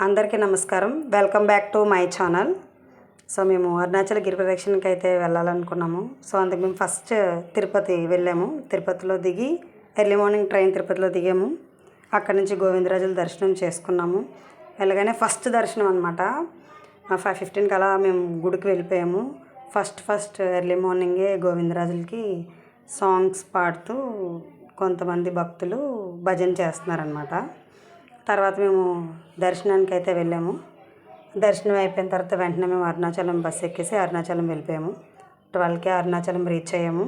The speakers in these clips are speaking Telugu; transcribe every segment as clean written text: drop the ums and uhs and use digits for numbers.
అందరికీ నమస్కారం. Welcome back to my channel. So మేము అరుణాచల్ గిరి ప్రదక్షిణకి అయితే వెళ్ళాలనుకున్నాము. సో అందుకు మేము ఫస్ట్ తిరుపతి వెళ్ళాము. తిరుపతిలో దిగి ఎర్లీ మార్నింగ్ ట్రైన్ తిరుపతిలో దిగాము. అక్కడి నుంచి గోవిందరాజుల దర్శనం చేసుకున్నాము. వెళ్ళగానే ఫస్ట్ దర్శనం అనమాట. 5:15 అలా మేము గుడికి వెళ్ళిపోయాము. ఫస్ట్ ఎర్లీ మార్నింగే గోవిందరాజులకి సాంగ్స్ పాడుతూ కొంతమంది భక్తులు భజన చేస్తున్నారనమాట. తర్వాత మేము దర్శనానికి అయితే వెళ్ళాము. దర్శనం అయిపోయిన తర్వాత వెంటనే మేము అరుణాచలం బస్సు ఎక్కేసి అరుణాచలం వెళ్ళిపోయాము. 12కే అరుణాచలం రీచ్ అయ్యాము.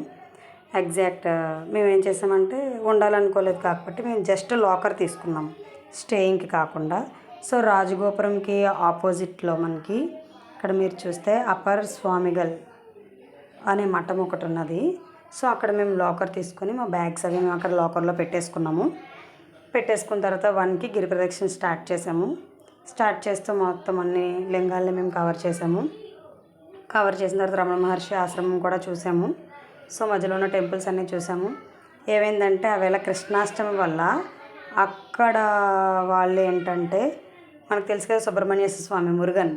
ఎగ్జాక్ట్ మేము ఏం చేసామంటే ఉండాలనుకోలేదు కాబట్టి మేము జస్ట్ లాకర్ తీసుకున్నాం, స్టేయింగ్కి కాకుండా. సో రాజగోపురంకి ఆపోజిట్లో మనకి ఇక్కడ మీరు చూస్తే అప్పర్ స్వామిగల్ అనే మఠం ఒకటి ఉన్నది. సో అక్కడ మేము లాకర్ తీసుకొని మా బ్యాగ్స్ అవి మేము అక్కడ లాకర్లో పెట్టేసుకున్న తర్వాత 1కి గిరి ప్రదక్షిణ స్టార్ట్ చేసాము. స్టార్ట్ చేస్తూ మొత్తం అన్ని లింగాల్ని మేము కవర్ చేసాము. కవర్ చేసిన తర్వాత రమణ మహర్షి ఆశ్రమం కూడా చూసాము. సో మధ్యలో ఉన్న టెంపుల్స్ అన్నీ చూసాము. ఏమైందంటే ఆవేళ కృష్ణాష్టమి వల్ల అక్కడ వాళ్ళు ఏంటంటే మనకు తెలుసు కదా, సుబ్రహ్మణ్యేశ్వర స్వామి మురుగన్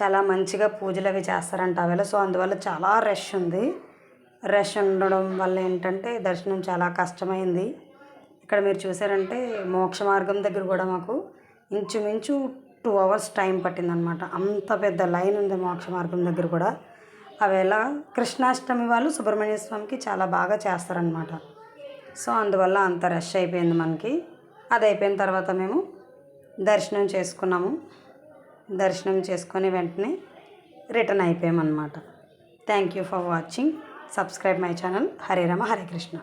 చాలా మంచిగా పూజలు అవి చేస్తారంట ఆవేళ. సో అందువల్ల చాలా రష్ ఉంది. రష్ ఉండడం వల్ల ఏంటంటే దర్శనం చాలా కష్టమైంది. ఇక్కడ మీరు చూసారంటే మోక్ష మార్గం దగ్గర కూడా మాకు ఇంచుమించు 2 hours టైం పట్టిందనమాట. అంత పెద్ద లైన్ ఉంది మోక్ష మార్గం దగ్గర కూడా. ఆవేళ కృష్ణాష్టమి వాళ్ళు సుబ్రహ్మణ్య స్వామికి చాలా బాగా చేస్తారనమాట. సో అందువల్ల అంత రష్ అయిపోయింది మనకి. అది అయిపోయిన తర్వాత మేము దర్శనం చేసుకున్నాము. దర్శనం చేసుకొని వెంటనే రిటర్న్ అయిపోయామన్నమాట. Thank you for watching. Subscribe my channel. Hare Rama Hare Krishna.